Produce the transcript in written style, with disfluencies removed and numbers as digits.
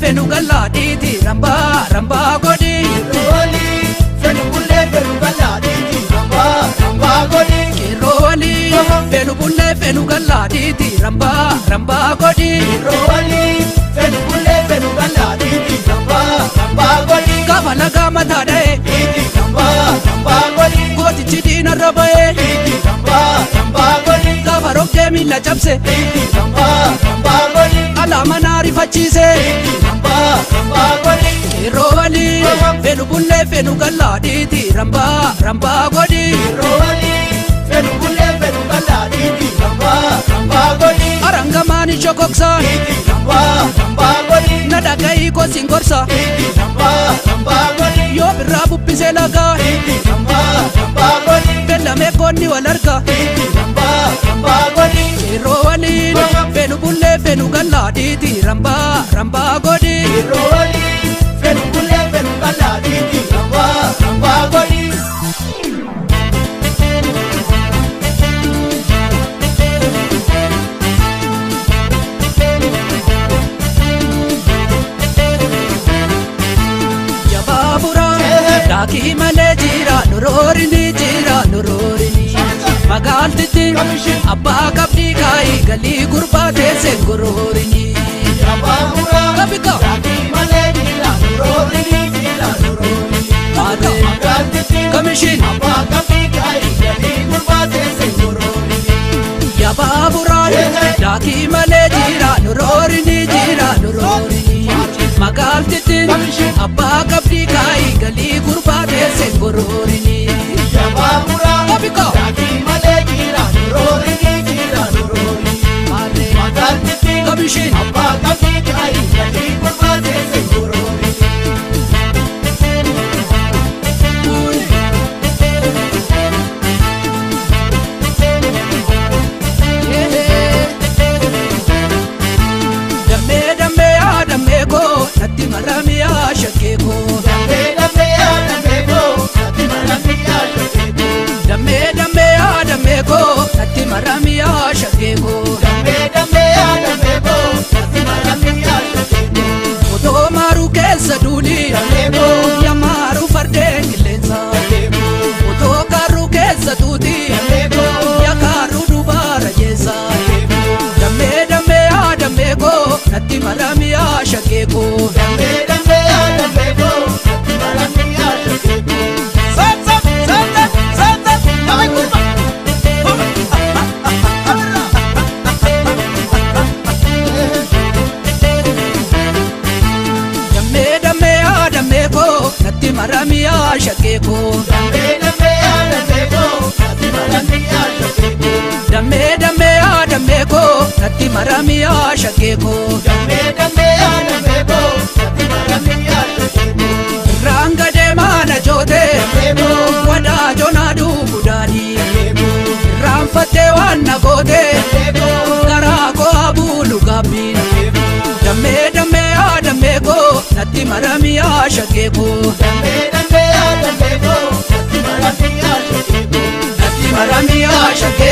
fenu galla diti ramba ramba godi Roli fenu bulle fenu galla diti ramba ramba godi Roli fenu bulle fenu galla diti ramba ramba godi Roli fenu bulle fenu galla diti ramba ramba godi Kabala gama tade diti ramba ramba godi Goti chidina rabaye diti ramba ramba godi Kabarok jemi la chapse diti ramba ramba godi Alama nari fachise diti ramba ramba godi Roli fenu bulle fenu galla diti ramba ramba godi Roli fenu bulle fenu galla diti ramba ramba godi Arangamani chokoksa diti ramba ramba godi Nadagai ko singorsa diti ramba ramba godi Yo birabu piselaga diti ramba ramba godi Bella me konni walarga diti ramba ramba godi Roli fenu bulle fenu galla diti ramba ramba godi Roli fenu bulle fenu galla diti ramba ramba godi Daki male jira nurorini Magaltiti abba kabdi kai gali gurbate se gurorini Yabamura Kabika daki male jira nurorini Magaltiti Kamishin abba kabdi kai gali gurbate se gurorini Yababura daki male jira nurorini Magaltiti abba kabdi kai gali gurbate se gurorini Yabamura Kabika daki male jira nurorini Magaltiti Kamishin abba kabdi kai gali gurbate se gurorini Natti maramiya shakeko Dambe dambe ya dambe ko natti maramiya shakeko Damme damme ya damme ko natti maramiya shakeko Dambe dambe ya dambe ko natti maramiya shakeko Oto maru keessa duuli Shakeko ya maru fardeen qilleensa Shakeko Oto karru keessa tuuti Shakeko ya karru dubaara jeessa Damme damme ya damme ko natti maramiya shakeko Dambe dambe ya dambe ko natti maramiya shakeko Santa Dame kurma Damme damme ya damme ko natti maramiya shakeko Dambe dambe ya dambe ko natti maramiya shakeko Damme damme ya damme ko natti maramiya shakeko Dambe dambe ya dambe ko natti maramiya shakeko Ranga de mana jote wada jona du budani Ramfate wana gote kara ko abulu gabi Damme damme ya damme ko natti maramiya shakeko Dambe dambe ya dambe ko natti maramiya shakeko Natti maramiya shakeko